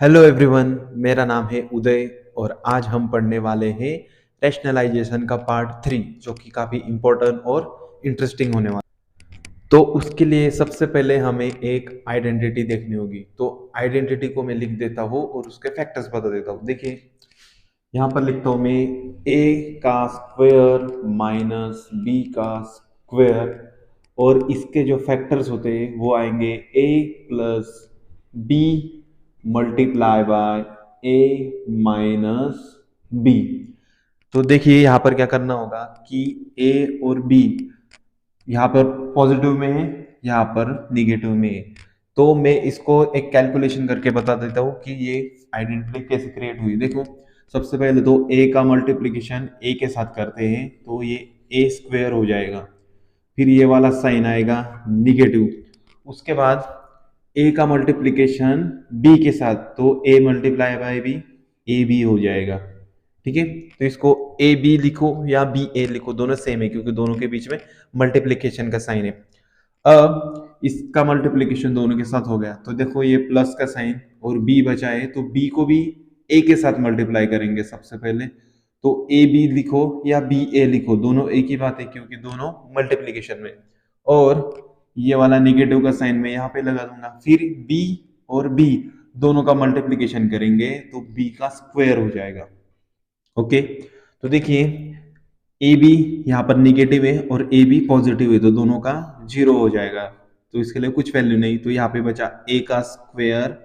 Hello everyone, मेरा नाम है उदय और आज हम पढ़ने वाले हैं रैशनलाइजेशन का पार्ट 3 जो कि काफ़ी इम्पोर्टेंट और इंटरेस्टिंग होने वाला है। तो उसके लिए सबसे पहले हमें एक आइडेंटिटी देखनी होगी। तो आइडेंटिटी को मैं लिख देता हूँ और उसके फैक्टर्स बता देता हूँ। देखिए, यहाँ पर लिखता हूँ मैं ए का स्क्वायर माइनस बी का स्क्वायर और इसके जो फैक्टर्स होते हैं वो आएंगे A plus B multiply by A minus B. तो देखिए यहाँ पर क्या करना होगा कि ए और बी यहाँ पर पॉजिटिव में है, यहाँ पर निगेटिव में है। तो मैं इसको एक कैलकुलेशन करके बता देता हूँ कि ये आइडेंटिटी कैसे क्रिएट हुई। देखो, सबसे पहले तो ए का मल्टीप्लिकेशन ए के साथ करते हैं तो ये ए स्क्वायर हो जाएगा, फिर ये वाला साइन आएगा निगेटिव। उसके बाद ए का मल्टीप्लिकेशन बी के साथ तो A multiply by B A B हो जाएगा। ठीक है, तो इसको ए बी लिखो या बी ए लिखो, दोनों सेम है क्योंकि दोनों के बीच में मल्टीप्लिकेशन का साइन है। अब इसका मल्टीप्लिकेशन दोनों के साथ हो गया तो देखो ये प्लस का साइन और बी बचा है तो बी को भी ए के साथ मल्टीप्लाई करेंगे सबसे पहले। तो ए बी लिखो या बी ए लिखो, दोनों एक ही बात है क्योंकि दोनों मल्टीप्लिकेशन में। और ये वाला निगेटिव का साइन मैं यहाँ पे लगा दूंगा, फिर बी और बी दोनों का मल्टीप्लिकेशन करेंगे तो बी का स्क्वायर हो जाएगा। ओके, तो देखिए ए बी यहाँ पर निगेटिव है और ए बी पॉजिटिव है तो दोनों का जीरो हो जाएगा, तो इसके लिए कुछ वैल्यू नहीं, तो यहाँ पे बचा ए का स्क्वायर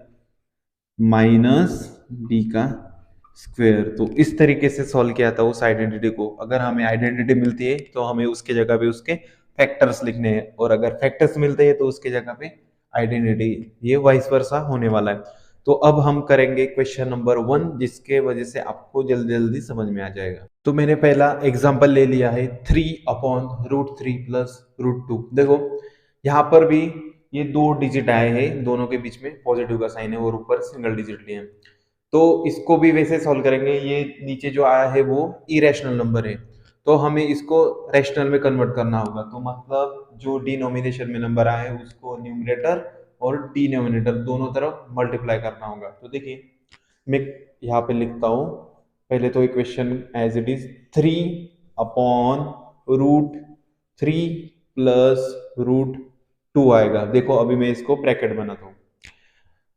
माइनस बी का स्क्वायर। तो इस तरीके से सॉल्व किया था उस आइडेंटिटी को। अगर हमें आइडेंटिटी मिलती है तो हमें उसके जगह पे उसके फैक्टर्स लिखने हैं और अगर फैक्टर्स मिलते हैं तो उसके जगह पे आइडेंटिटी। ये वाइस वर्सा होने वाला है। तो अब हम करेंगे क्वेश्चन नंबर 1 जिसके वजह से आपको जल्दी जल्दी समझ में आ जाएगा। तो मैंने पहला एग्जांपल ले लिया है 3/√3 प्लस √2। देखो यहाँ पर भी ये दो डिजिट आए हैं, दोनों के बीच में पॉजिटिव का साइन है और ऊपर सिंगल डिजिट लिए हैं। तो इसको भी वैसे सॉल्व करेंगे। ये नीचे जो आया है वो इरेशनल नंबर है तो हमें इसको रैशनल में कन्वर्ट करना होगा। तो मतलब जो डिनोमिनेशन में नंबर आया है उसको न्यूमरेटर और डिनोमिनेटर दोनों तरफ मल्टीप्लाई करना होगा। तो देखिए मैं यहाँ पे लिखता हूँ पहले तो equation as it is 3/√3 plus √2 आएगा। देखो अभी मैं इसको ब्रैकेट बनाता हूँ।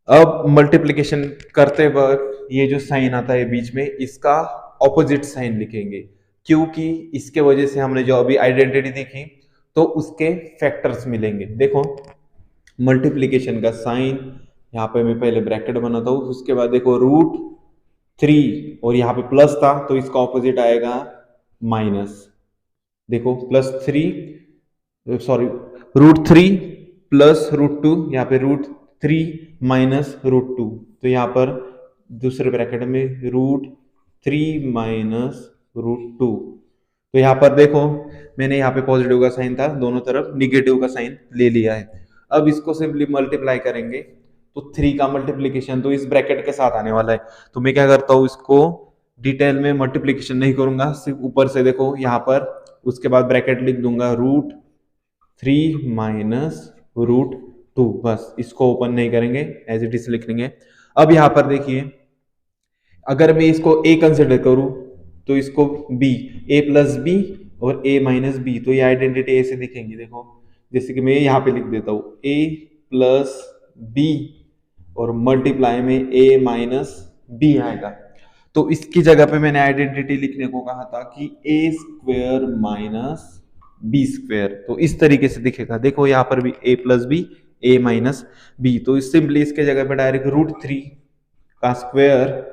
अब मल्टीप्लिकेशन करते वक्त ये जो साइन आता है बीच में इसका ऑपोजिट साइन लिखेंगे क्योंकि इसके वजह से हमने जो अभी आइडेंटिटी देखी तो उसके फैक्टर्स मिलेंगे। देखो मल्टीप्लिकेशन का साइन यहाँ पे मैं पहले ब्रैकेट बनाता हूँ, उसके बाद देखो √3 और यहाँ पे प्लस था तो इसका ऑपोजिट आएगा माइनस। देखो +3 सॉरी √3 प्लस √2, यहाँ पे √3 माइनस √2 तो यहाँ पर दूसरे ब्रैकेट में √3 माइनस √2। तो यहाँ पर देखो मैंने यहाँ पे पॉजिटिव का साइन था, दोनों तरफ निगेटिव का साइन ले लिया है। अब इसको सिंपली मल्टीप्लाई करेंगे तो 3 का मल्टीप्लिकेशन तो इस ब्रैकेट के साथ आने वाला है। तो मैं क्या करता हूँ, इसको डिटेल में मल्टीप्लिकेशन नहीं करूंगा, सिर्फ ऊपर से देखो यहाँ पर, उसके बाद ब्रैकेट लिख दूंगा √3 माइनस √2, बस इसको ओपन नहीं करेंगे, एज इट इज लिख लेंगे। अब यहाँ पर देखिए अगर मैं इसको ए कंसिडर करूं तो इसको बी, ए प्लस बी और ए माइनस बी, तो ये आइडेंटिटी ऐसे दिखेंगी। देखो जैसे कि मैं यहाँ पे लिख देता हूँ ए प्लस बी और मल्टीप्लाई में ए माइनस बी आएगा। तो इसकी जगह पे मैंने आइडेंटिटी लिखने को कहा था कि ए स्क्वेयर माइनस बी स्क्वेयर, तो इस तरीके से दिखेगा। देखो यहाँ पर भी ए प्लस बी ए माइनस बी, तो सिंपली इसके जगह पे डायरेक्ट √3 का स्क्वायर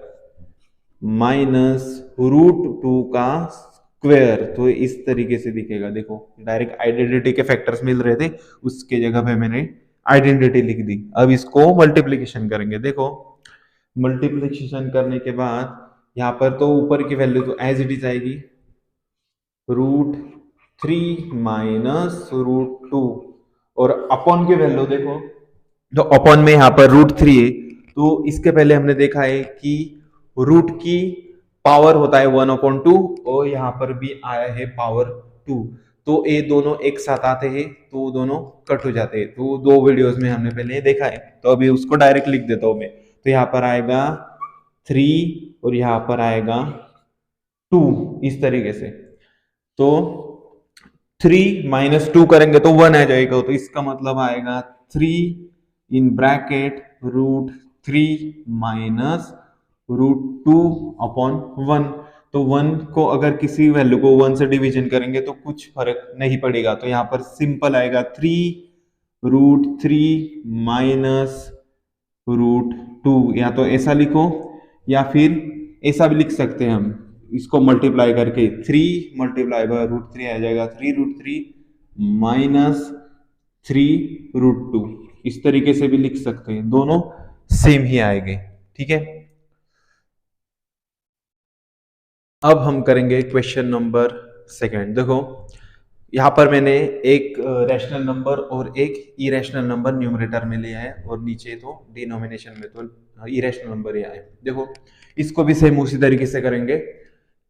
माइनस √2 का स्क्वायर, तो इस तरीके से दिखेगा। देखो डायरेक्ट आइडेंटिटी के फैक्टर्स मिल रहे थे, उसके जगह पे मैंने आइडेंटिटी लिख दी। अब इसको मल्टीप्लीकेशन करेंगे। देखो मल्टीप्लीकेशन करने के बाद यहाँ पर तो ऊपर की वैल्यू तो एज इट इज आएगी √3 माइनस √2 और अपॉन की वैल्यू देखो, तो अपॉन में यहाँ पर √3 है तो इसके पहले हमने देखा है कि रूट की पावर होता है 1/2 और यहाँ पर भी आया है पावर 2, तो ये दोनों एक साथ आते हैं तो दोनों कट हो जाते हैं। तो दो वीडियोस में हमने पहले देखा है, तो अभी उसको डायरेक्ट लिख देता हूं मैं। तो यहाँ पर आएगा 3 और यहाँ पर आएगा 2, इस तरीके से। तो 3 - 2 करेंगे तो 1 आ जाएगा, तो इसका मतलब आएगा 3 √3 - √2/1। तो 1 को अगर किसी वैल्यू को 1 से डिवीजन करेंगे तो कुछ फर्क नहीं पड़ेगा, तो यहाँ पर सिंपल आएगा 3 √3 - √2। या तो ऐसा लिखो या फिर ऐसा भी लिख सकते हैं हम, इसको मल्टीप्लाई करके 3 × √3 आ जाएगा 3 √3 - 3 √2। इस तरीके से भी लिख सकते हैं, दोनों सेम ही आएंगे। ठीक है, अब हम करेंगे क्वेश्चन नंबर 2। देखो यहाँ पर मैंने एक रैशनल नंबर और एक इरेशनल नंबर न्यूमरेटर में लिया है, और नीचे तो डिनोमिनेशन में तो इरेशनल नंबर ही आए। देखो इसको भी सेम उसी तरीके से करेंगे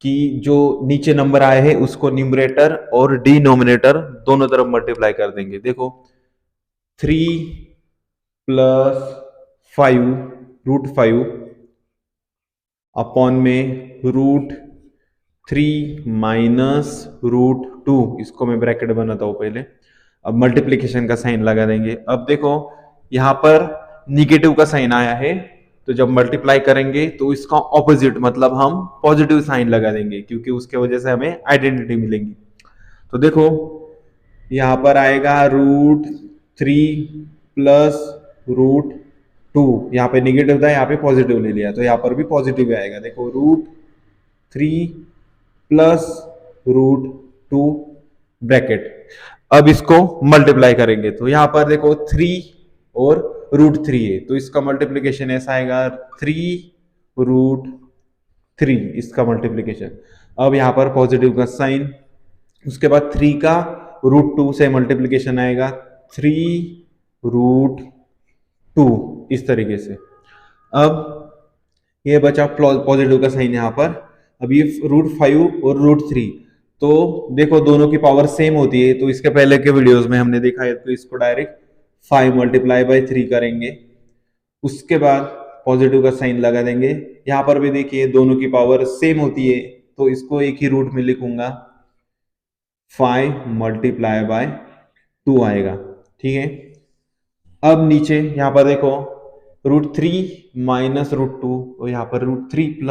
कि जो नीचे नंबर आए हैं उसको न्यूमरेटर और डिनोमिनेटर दोनों तरफ मल्टीप्लाई कर देंगे। देखो 3 + 5 √5 अपॉन में √3 - √2, इसको मैं ब्रैकेट बनाता हूं पहले। अब मल्टीप्लिकेशन का साइन लगा देंगे। अब देखो यहां पर निगेटिव का साइन आया है, तो जब मल्टीप्लाई करेंगे तो इसका ऑपोजिट मतलब हम पॉजिटिव साइन लगा देंगे, क्योंकि उसके वजह से हमें आइडेंटिटी मिलेंगी। तो देखो यहां पर आएगा √3 + √2, यहाँ पे निगेटिव था, यहाँ पे पॉजिटिव ले लिया, तो यहाँ पर भी पॉजिटिव आएगा। देखो √3 + √2 ब्रैकेट। अब इसको मल्टीप्लाई करेंगे तो यहाँ पर देखो 3 और √3 है, तो इसका मल्टीप्लीकेशन ऐसा आएगा 3 √3, इसका मल्टीप्लीकेशन। अब यहाँ पर पॉजिटिव का साइन, उसके बाद 3 का √2 से मल्टीप्लीकेशन आएगा 3 √2, इस तरीके से। अब ये बचा पॉजिटिव का साइन यहाँ पर। अब ये √5 और √3, तो देखो दोनों की पावर सेम होती है, तो इसके पहले के वीडियोस में हमने देखा है, तो इसको डायरेक्ट 5 × 3 करेंगे, उसके बाद पॉजिटिव का साइन लगा देंगे। यहाँ पर भी देखिए दोनों की पावर सेम होती है, तो इसको एक ही रूट में लिखूंगा, 5 × 2 आएगा। ठीक है, अब नीचे यहाँ पर देखो √3 - √2 और यहाँ पर √3 +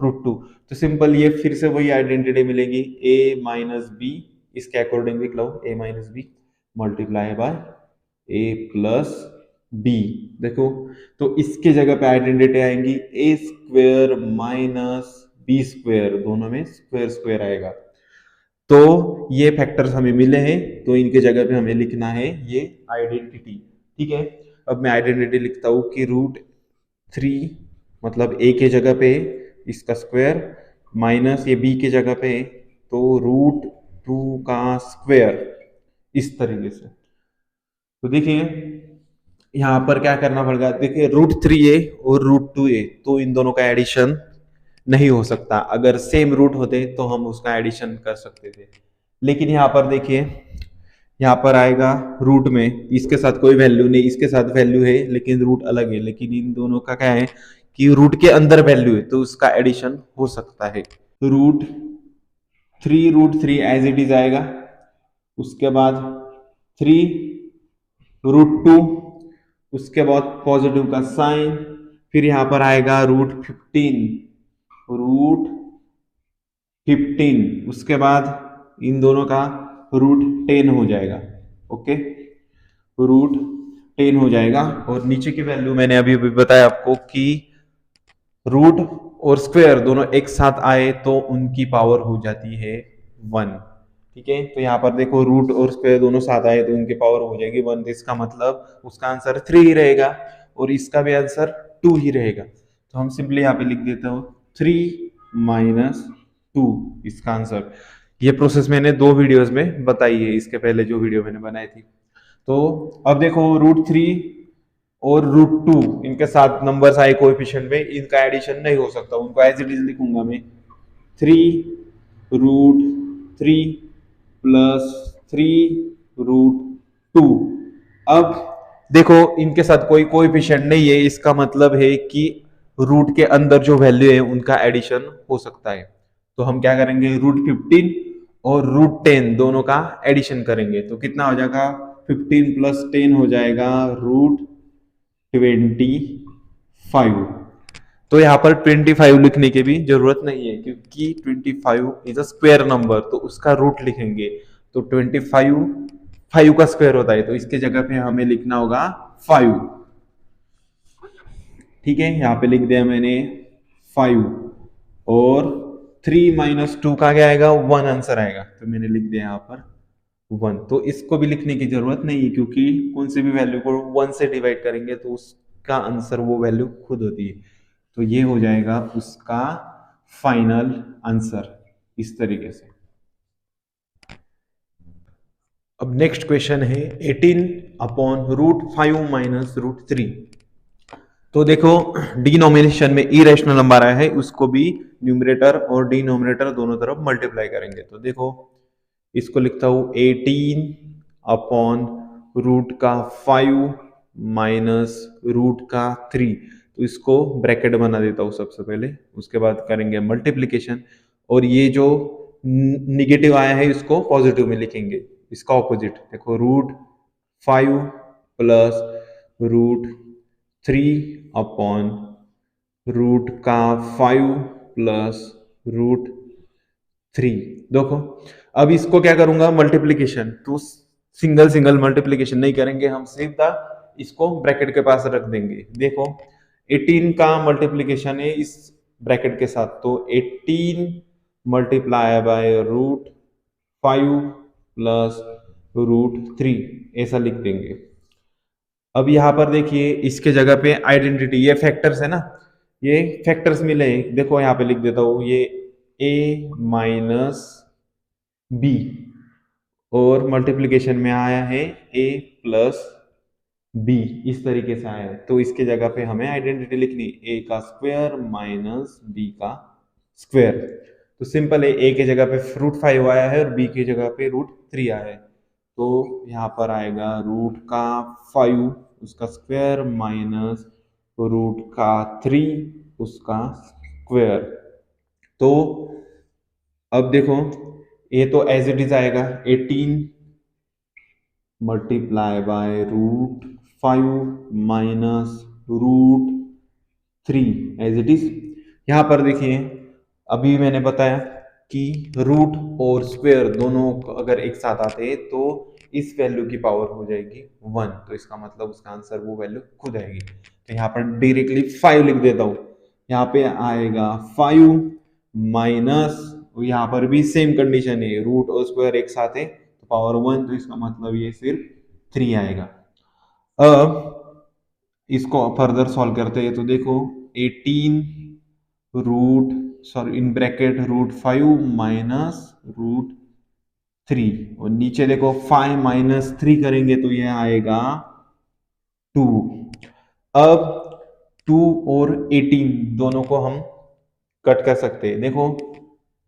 √2, तो सिंपल ये फिर से वही आइडेंटिटी मिलेगी, a - b, इसके अकॉर्डिंग लिख लो a - b × a + b। देखो तो इसके जगह पे आइडेंटिटी आएंगी a² - b², दोनों में स्क्वायर स्क्वायर आएगा। तो ये फैक्टर्स हमें मिले हैं, तो इनके जगह पे हमें लिखना है ये आइडेंटिटी। ठीक है, अब मैं आइडेंटिटी लिखता हूं कि √3 मतलब a के जगह पे इसका स्क्वायर माइनस ये b के जगह पे, तो √2 का स्क्वायर, इस तरीके से। तो देखिए यहाँ पर क्या करना पड़ेगा, देखिए √3a और √2a, तो इन दोनों का एडिशन नहीं हो सकता। अगर सेम रूट होते तो हम उसका एडिशन कर सकते थे, लेकिन यहाँ पर देखिए यहाँ पर आएगा रूट में, इसके साथ कोई वैल्यू नहीं, इसके साथ वैल्यू है लेकिन रूट अलग है, लेकिन इन दोनों का क्या है कि रूट के अंदर वैल्यू है, तो उसका एडिशन हो सकता है। √3 एज इट इज आएगा, उसके बाद 3 √2, उसके बाद पॉजिटिव का साइन, फिर यहाँ पर आएगा √15, उसके बाद इन दोनों का √10 हो जाएगा। ओके, √10 हो जाएगा, और नीचे की वैल्यू मैंने अभी अभी बताया आपको कि रूट और स्क्वायर दोनों एक साथ आए तो उनकी पावर हो जाती है 1। ठीक है, तो यहाँ पर देखो रूट और स्क्वायर दोनों साथ आए तो उनकी पावर हो जाएगी 1, इसका मतलब उसका आंसर 3 ही रहेगा, और इसका भी आंसर 2 ही रहेगा। तो हम सिंपली यहाँ पे लिख देते हो 3 - 2, इसका आंसर। ये प्रोसेस मैंने 2 वीडियोस में बताई है, इसके पहले जो वीडियो मैंने बनाई थी। तो अब देखो √3 और √2 इनके साथ नंबर्स आए कोएफिशिएंट में, इनका एडिशन नहीं हो सकता, उनको एज इट इज लिखूंगा मैं 3 √3 + 3 √2। अब देखो इनके साथ कोई कोएफिशिएंट नहीं है, इसका मतलब है कि रूट के अंदर जो वैल्यू है उनका एडिशन हो सकता है। तो हम क्या करेंगे, √15 और √10 दोनों का एडिशन करेंगे तो कितना हो जाएगा, 15 + 10 हो जाएगा √25। तो यहाँ पर 25 लिखने की भी जरूरत नहीं है क्योंकि 25 इज अ स्क्वायर नंबर, तो उसका रूट लिखेंगे। तो 25 5 का स्क्वायर होता है, तो इसके जगह पे हमें लिखना होगा 5। ठीक है, यहाँ पे लिख दिया मैंने 5 और 3 - 2 का क्या आएगा, 1 आंसर आएगा, तो मैंने लिख दिया यहाँ पर 1। तो इसको भी लिखने की जरूरत नहीं है क्योंकि कौन सी भी वैल्यू को 1 से डिवाइड करेंगे तो उसका आंसर वो वैल्यू खुद होती है। तो ये हो जाएगा उसका फाइनल आंसर इस तरीके से। अब नेक्स्ट क्वेश्चन है 18/√5 - √3। तो देखो डिनोमिनेशन में इरेशनल नंबर आया है, उसको भी न्यूमरेटर और डिनोमिनेटर दोनों तरफ मल्टीप्लाई करेंगे। तो देखो इसको लिखता हूं 18/√5 - √3। तो इसको ब्रैकेट बना देता हूं सबसे पहले, उसके बाद करेंगे मल्टीप्लीकेशन और ये जो निगेटिव आया है इसको पॉजिटिव में लिखेंगे, इसका ऑपोजिट देखो √5 + √3/√5 + √3। देखो अब इसको क्या करूंगा, मल्टीप्लीकेशन, तो सिंगल सिंगल मल्टीप्लीकेशन नहीं करेंगे, हम सीधा इसको ब्रैकेट के पास रख देंगे। देखो 18 का मल्टीप्लीकेशन है इस ब्रैकेट के साथ, तो 18 × √5 + √3 ऐसा लिख देंगे। अब यहाँ पर देखिए इसके जगह पे आइडेंटिटी, ये फैक्टर्स है ना, ये फैक्टर्स मिले, देखो यहाँ पे लिख देता हूँ ये a - b और मल्टीप्लिकेशन में आया है a + b, इस तरीके से आया है। तो इसके जगह पे हमें आइडेंटिटी लिखनी a का स्क्वायर - b का स्क्वायर। तो सिंपल है, a की जगह पे √5 आया है और b की जगह पे √3 आया है, तो यहाँ पर आएगा √5 उसका स्क्वायर -√3 उसका स्क्वायर। तो अब देखो ये तो एज इट इज आएगा 18 × √5 - √3 एज इट इज। यहाँ पर देखिए अभी मैंने बताया कि रूट और स्क्वायर दोनों अगर एक साथ आते हैं तो इस वैल्यू की पावर हो जाएगी 1, तो इसका मतलब उसका आंसर वो वैल्यू खुद आएगी। तो यहाँ पर डायरेक्टली 5 लिख देता हूँ, यहाँ पे आएगा 5 माइनस, यहाँ पर भी सेम कंडीशन है, रूट और स्क्वायर एक साथ है तो पावर 1, तो इसका मतलब ये सिर्फ 3 आएगा। अब इसको फर्दर सॉल्व करते हैं तो देखो 18 इन ब्रैकेट √5 - √3 और नीचे देखो 5 - 3 करेंगे तो ये आएगा 2। अब 2 और 18 दोनों को हम कट कर सकते हैं, देखो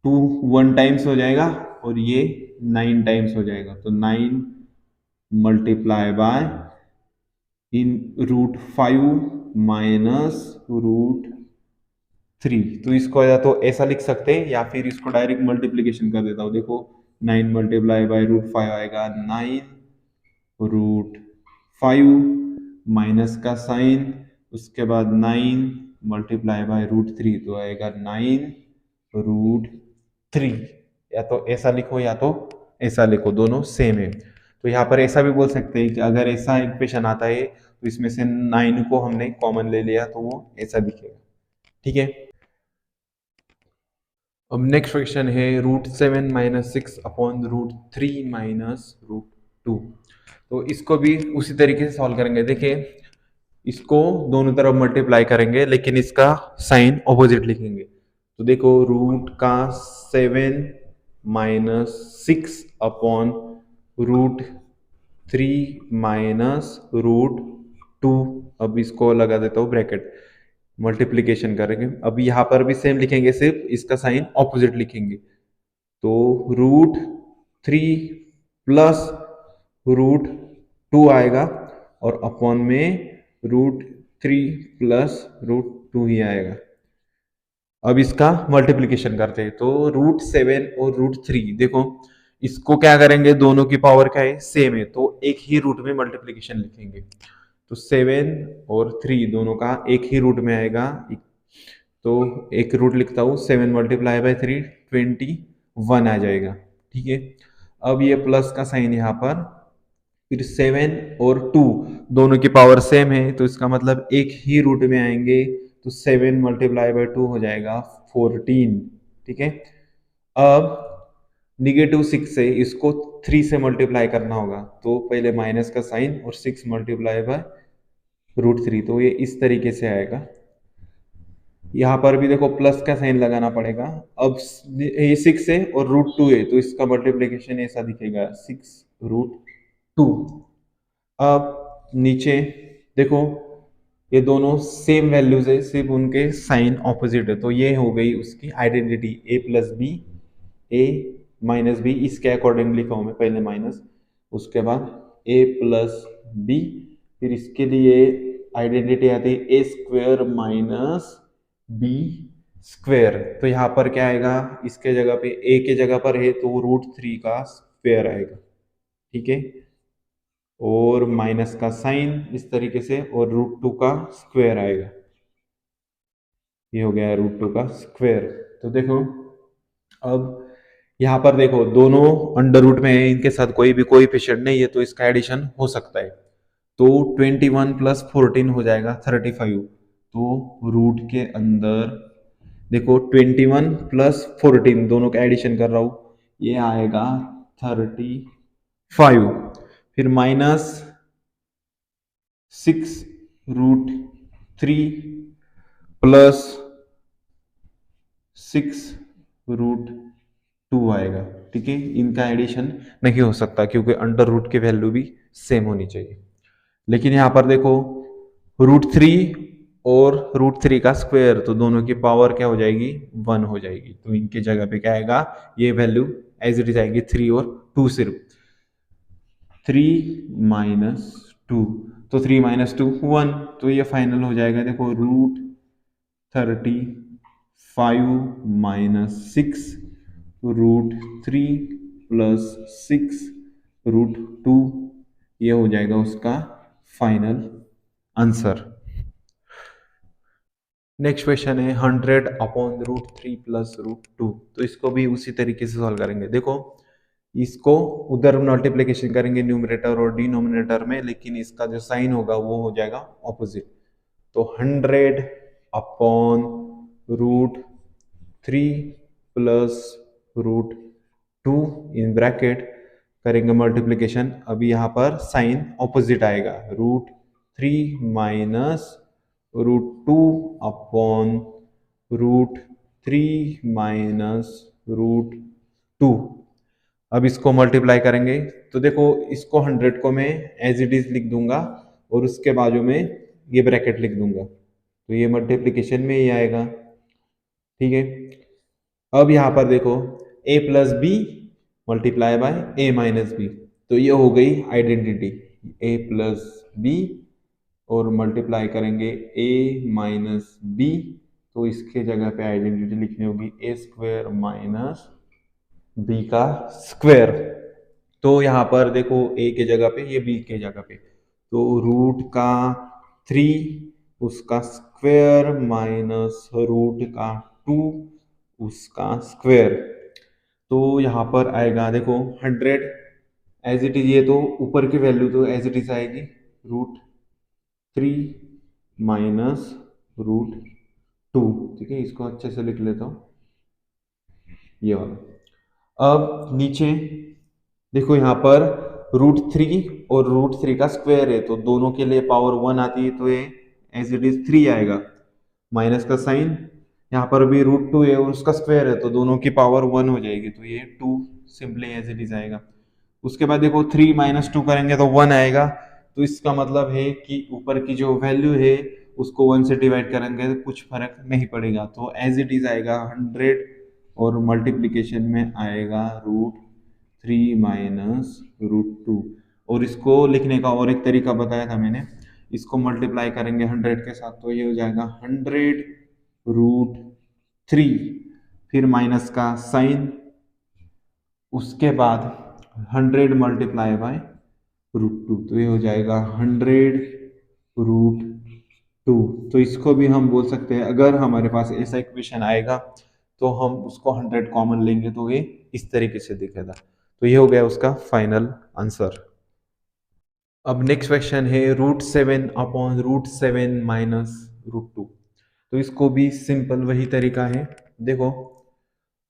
2 1 टाइम्स हो जाएगा और ये 9 टाइम्स हो जाएगा, तो 9 × √5 - √3। तो इसको या तो ऐसा लिख सकते हैं या फिर इसको डायरेक्ट मल्टीप्लीकेशन कर देता हूँ। देखो 9 × √5 आएगा 9 √5 माइनस का साइन, उसके बाद 9 × √3 तो आएगा 9 √3। या तो ऐसा लिखो या तो ऐसा लिखो, दोनों सेम है। तो यहाँ पर ऐसा भी बोल सकते हैं कि अगर ऐसा इक्वेशन आता है तो इसमें से 9 को हमने कॉमन ले लिया तो वो ऐसा दिखेगा। ठीक है, अब नेक्स्ट क्वेश्चन है √7 - 6/√3 - √2। तो इसको भी उसी तरीके से सॉल्व करेंगे। देखिए इसको दोनों तरफ मल्टीप्लाई करेंगे लेकिन इसका साइन ऑपोजिट लिखेंगे। तो देखो √7 - 6/√3 - √2। अब इसको लगा देता हूँ ब्रैकेट, मल्टीप्लीकेशन करेंगे। अब यहाँ पर भी सेम लिखेंगे, सिर्फ इसका साइन ऑपोजिट लिखेंगे। तो √3 + √2 आएगा और अपॉन में √3 प्लस √2 ही आएगा। अब इसका मल्टीप्लिकेशन करते हैं तो √7 और √3, देखो इसको क्या करेंगे, दोनों की पावर क्या है, सेम है, तो एक ही रूट में मल्टीप्लिकेशन लिखेंगे। तो 7 और 3 दोनों का एक ही रूट में आएगा, तो एक रूट लिखता हूँ, 7 मल्टीप्लाई बाय 3 21 आ जाएगा। ठीक है, अब ये प्लस का साइन यहाँ पर, फिर 7 और 2 दोनों की पावर सेम है, तो इसका मतलब एक ही रूट में आएंगे, तो 7 मल्टीप्लाई बाय 2 हो जाएगा 14। ठीक है, अब -6 से इसको 3 से मल्टीप्लाई करना होगा, तो पहले माइनस का साइन और 6 मल्टीप्लाई बाय √3, तो ये इस तरीके से आएगा। यहाँ पर भी देखो प्लस का साइन लगाना पड़ेगा। अब ये 6 है और √2 है, तो इसका मल्टीप्लिकेशन ऐसा दिखेगा, 6√2। अब नीचे देखो ये दोनों सेम वैल्यूज है, सिर्फ उनके साइन ऑपोजिट है, तो ये हो गई उसकी identity, a plus b, a minus b, इसके अकॉर्डिंग लिखा हूं मैं, पहले माइनस, उसके बाद a प्लस बी, फिर इसके लिए आइडेंटिटी आती है a square minus B square. तो यहाँ पर क्या आएगा, इसके जगह पे a के जगह पर है तो √3 का स्क्वेयर आएगा। ठीक है, और माइनस का साइन इस तरीके से, और √2 का स्क्वायर आएगा, ये हो गया √2 का स्क्वायर। तो देखो अब यहाँ पर देखो दोनों अंडर रूट में है, इनके साथ कोई भी कोएफिशिएंट नहीं है, तो इसका एडिशन हो सकता है। तो 21 प्लस 14 हो जाएगा 35। तो रूट के अंदर देखो 21 प्लस 14 दोनों का एडिशन कर रहा हूं, ये आएगा 35, फिर माइनस 6√3 प्लस 6√2 आएगा। ठीक है, इनका एडिशन नहीं हो सकता क्योंकि अंडर रूट की वैल्यू भी सेम होनी चाहिए। लेकिन यहाँ पर देखो √3 और √3 का स्क्वायर, तो दोनों की पावर क्या हो जाएगी, 1 हो जाएगी, तो इनके जगह पे क्या आएगा, ये वैल्यू एज इट इज आएगी, 3 और 2, सिर्फ 3 माइनस 2, तो 3 माइनस 2 1, तो ये फाइनल हो जाएगा। देखो √35 माइनस 6√3 प्लस 6√2, ये हो जाएगा उसका फाइनल आंसर। नेक्स्ट क्वेश्चन है 100 अपॉन √3 प्लस √2, तो इसको भी उसी तरीके से सॉल्व करेंगे। देखो इसको उधर मल्टीप्लिकेशन करेंगे न्यूमरेटर और डिनोमिनेटर में, लेकिन इसका जो साइन होगा वो हो जाएगा ऑपोजिट। तो 100 अपॉन √3 प्लस √2 इन ब्रैकेट करेंगे मल्टीप्लिकेशन। अभी यहाँ पर साइन ऑपोजिट आएगा, √3 माइनस √2 अपॉन √3 माइनस √2। अब इसको मल्टीप्लाई करेंगे, तो देखो इसको 100 को मैं एज इट इज लिख दूंगा और उसके बाजू में ये ब्रैकेट लिख दूंगा, तो ये मल्टीप्लिकेशन में ही आएगा। ठीक है, अब यहाँ पर देखो a plus B multiply by a minus B, तो ये हो गई आइडेंटिटी, a प्लस बी और मल्टीप्लाई करेंगे a माइनस बी, तो इसके जगह पे आइडेंटिटी लिखनी होगी a स्क्वायर माइनस b का स्क्वायर। तो यहाँ पर देखो a के जगह पे, ये b के जगह पे, तो रूट का 3 उसका स्क्वायर माइनस रूट का 2 उसका स्क्वायर, तो यहाँ पर आएगा देखो 100 एज इट इज, ये तो ऊपर की वैल्यू तो एज इट इज आएगी, √3 माइनस √2। ठीक है, इसको अच्छे से लिख लेता हूँ, ये वाला। अब नीचे देखो यहाँ पर √3 और √3 का स्क्वायर है, तो दोनों के लिए पावर 1 आती है, तो ये एज इट इज 3 आएगा, माइनस का साइन, यहाँ पर भी √2 है और उसका स्क्वायर है, तो दोनों की पावर 1 हो जाएगी, तो ये 2 सिंपली एज इट इज आएगा। उसके बाद देखो 3 माइनस 2 करेंगे तो 1 आएगा, तो इसका मतलब है कि ऊपर की जो वैल्यू है उसको 1 से डिवाइड करेंगे तो कुछ फर्क नहीं पड़ेगा, तो एज इट इज आएगा 100 और मल्टीप्लीकेशन में आएगा √3 माइनस √2, और इसको लिखने का और एक तरीका बताया था मैंने, इसको मल्टीप्लाई करेंगे 100 के साथ तो ये हो जाएगा 100√3, फिर माइनस का साइन, उसके बाद 100 × 2, तो ये हो जाएगा 100√2। तो इसको भी हम बोल सकते हैं, अगर हमारे पास ऐसा इक्वेशन आएगा तो हम उसको 100 कॉमन लेंगे तो ये इस तरीके से दिखेगा। तो ये हो गया उसका फाइनल आंसर। अब नेक्स्ट क्वेश्चन है √7/√7 माइनस √2। तो इसको भी सिंपल वही तरीका है। देखो,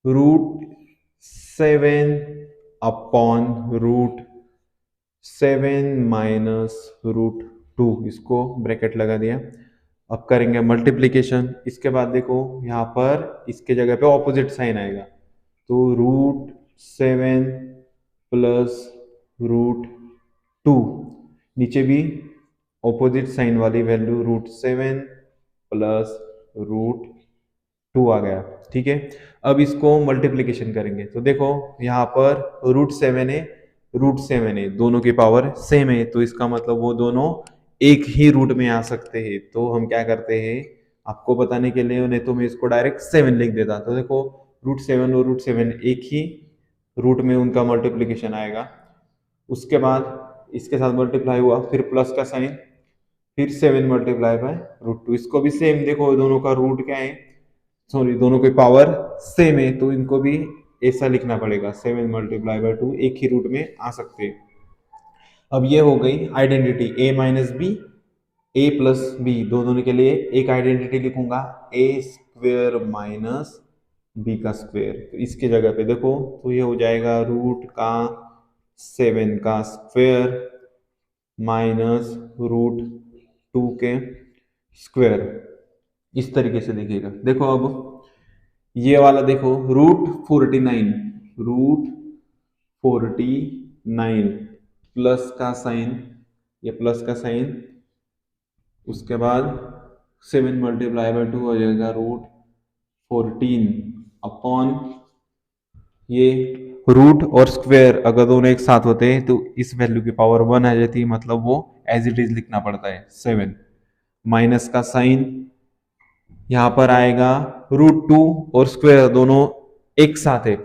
√7/√7 माइनस √2, इसको ब्रैकेट लगा दिया। अब करेंगे मल्टीप्लीकेशन। इसके बाद देखो यहाँ पर इसके जगह पे ऑपोजिट साइन आएगा, तो √7 प्लस √2, नीचे भी ऑपोजिट साइन वाली वैल्यू √7 प्लस √2 आ गया। ठीक है, अब इसको मल्टीप्लीकेशन करेंगे तो देखो यहाँ पर √7 है, √7 है, दोनों की पावर सेम है, तो इसका मतलब वो दोनों एक ही रूट में आ सकते हैं। तो हम क्या करते हैं, आपको बताने के लिए, नहीं तो मैं इसको डायरेक्ट 7 लिख देता। तो देखो √7 और √7 एक ही रूट में उनका मल्टीप्लीकेशन आएगा। उसके बाद इसके साथ मल्टीप्लाई हुआ, फिर प्लस का साइन, फिर 7 मल्टीप्लाई बाय √2, इसको भी सेम। देखो दोनों का रूट क्या है, सॉरी दोनों की पावर सेम है, तो इनको भी ऐसा लिखना पड़ेगा, 7 मल्टीप्लाई बाय 2, एक ही रूट में आ सकते हैं। अब ये हो गई identity a minus b, a plus b, दोनों के लिए एक आइडेंटिटी लिखूंगा, a स्क्वेयर माइनस बी का स्क्वेयर। तो इसके जगह पे देखो, तो ये हो जाएगा √7 का स्क्वेयर माइनस √2 के स्क्वेयर, इस तरीके से दिखेगा। देखो अब ये वाला देखो, √49 प्लस का साइन, ये प्लस का साइन, उसके बाद 7 मल्टीप्लाई बाय 2 हो जाएगा √14 अपॉन ये रूट और स्क्वायर अगर दोनों एक साथ होते हैं तो इस वैल्यू की पावर 1 आ जाती है, मतलब वो एज इट इज लिखना पड़ता है 7, माइनस का साइन, यहाँ पर आएगा √2 और स्क्वायर दोनों एक साथ है,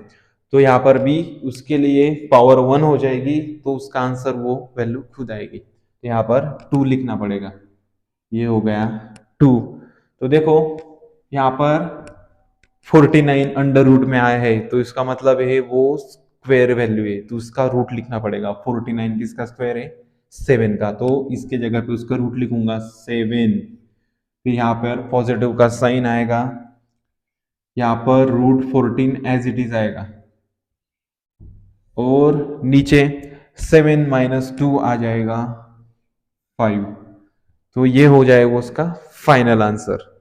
तो यहाँ पर भी उसके लिए पावर 1 हो जाएगी, तो उसका आंसर वो वैल्यू खुद आएगी। तो यहाँ पर 2 लिखना पड़ेगा, ये हो गया 2। तो देखो यहाँ पर 49 अंडर रूट में आया है, तो इसका मतलब है वो स्क्वायर वैल्यू है, तो उसका रूट लिखना पड़ेगा। 49 किसका स्क्वायर है, 7 का, तो इसके जगह पे उसका रूट लिखूंगा 7। फिर यहाँ पर पॉजिटिव का साइन आएगा, यहाँ पर √14 एज इट इज आएगा, और नीचे 7 माइनस 2 आ जाएगा 5। तो ये हो जाएगा उसका फाइनल आंसर।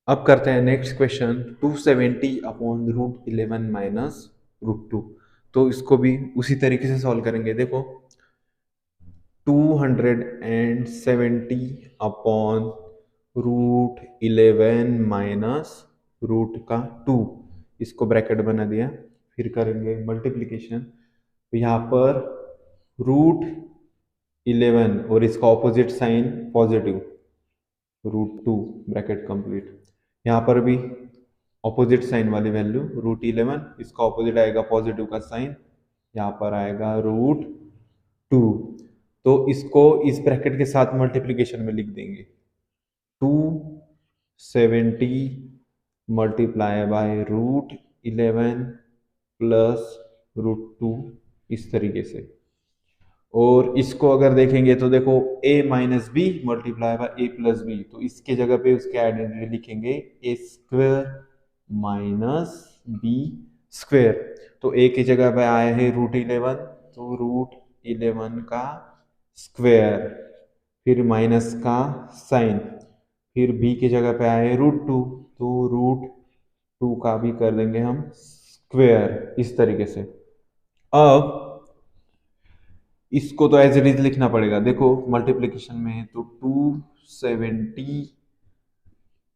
अब करते हैं नेक्स्ट क्वेश्चन, 270/√11 माइनस √2। तो इसको भी उसी तरीके से सॉल्व करेंगे। देखो 270/√11 माइनस √2, इसको ब्रैकेट बना दिया, फिर करेंगे मल्टीप्लीकेशन। तो यहाँ पर √11 और इसका opposite sign positive, √2 bracket complete, यहाँ पर भी ऑपोजिट साइन वाली वैल्यू √11, इसका ऑपोजिट आएगा पॉजिटिव का साइन, यहाँ पर आएगा √2। तो इसको इस ब्रैकेट के साथ मल्टीप्लीकेशन में लिख देंगे, 270 मल्टीप्लाई बाय √11 प्लस √2, इस तरीके से। और इसको अगर देखेंगे तो देखो a minus B multiply by a plus B, तो इसके जगह पे उसके आइडेंटिटी लिखेंगे a square minus B square. तो a की जगह पे आया है √11, तो √11 का स्क्वेयर, फिर माइनस का साइन, फिर b की जगह पे आया है √2, तो √2 का भी कर देंगे हम स्क्वेयर, इस तरीके से। अब इसको तो एज इट इज लिखना पड़ेगा। देखो मल्टीप्लीकेशन में है, तो 270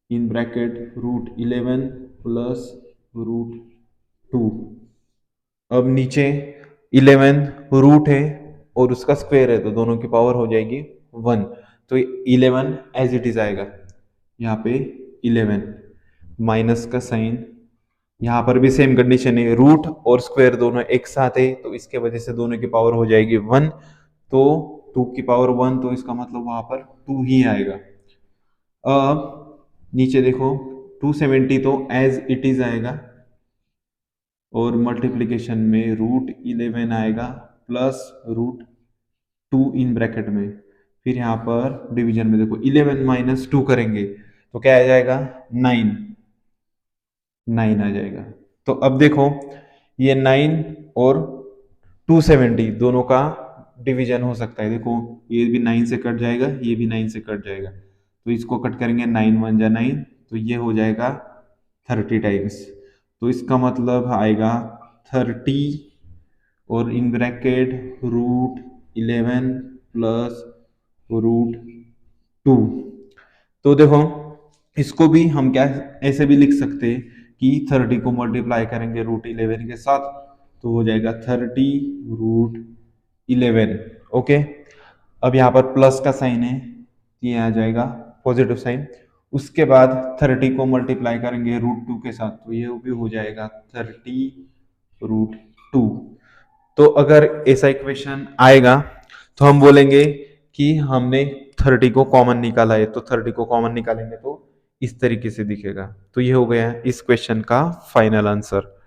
इन ब्रैकेट √11 प्लस √2। अब नीचे 11 रूट है और उसका स्क्वायर है तो दोनों की पावर हो जाएगी 1। तो 11 एज इट इज आएगा, यहाँ पे 11 माइनस का साइन, यहाँ पर भी सेम कंडीशन है, रूट और स्क्वायर दोनों एक साथ है तो इसके वजह से दोनों की पावर हो जाएगी 1। तो 2 की पावर 1 तो इसका मतलब वहां पर 2 ही आएगा। अब नीचे देखो 270 तो एज इट इज आएगा और मल्टीप्लिकेशन में रूट 11 आएगा प्लस रूट 2 इन ब्रैकेट में, फिर यहाँ पर डिवीजन में देखो 11 माइनस 2 करेंगे तो क्या आ जाएगा 9 आ जाएगा। तो अब देखो ये 9 और 270 दोनों का डिवीजन हो सकता है, देखो ये भी 9 से कट जाएगा, ये भी 9 से कट जाएगा, तो इसको कट करेंगे 9 1 जा 9 तो ये हो जाएगा 30 टाइम्स। तो इसका मतलब आएगा 30 और in bracket root 11 plus root 2। तो देखो इसको भी हम क्या ऐसे भी लिख सकते हैं कि 30 को मल्टीप्लाई करेंगे रूट 11 के साथ तो हो जाएगा 30 रूट 11। ओके, अब यहाँ पर प्लस का साइन है, ये आ जाएगा पॉजिटिव साइन। उसके बाद 30 को मल्टीप्लाई करेंगे रूट 2 के साथ तो ये भी हो जाएगा 30 रूट 2। तो अगर ऐसा इक्वेशन आएगा तो हम बोलेंगे कि हमने 30 को कॉमन निकाला है, तो 30 को कॉमन निकालेंगे तो इस तरीके से दिखेगा। तो ये हो गया इस क्वेश्चन का फाइनल आंसर।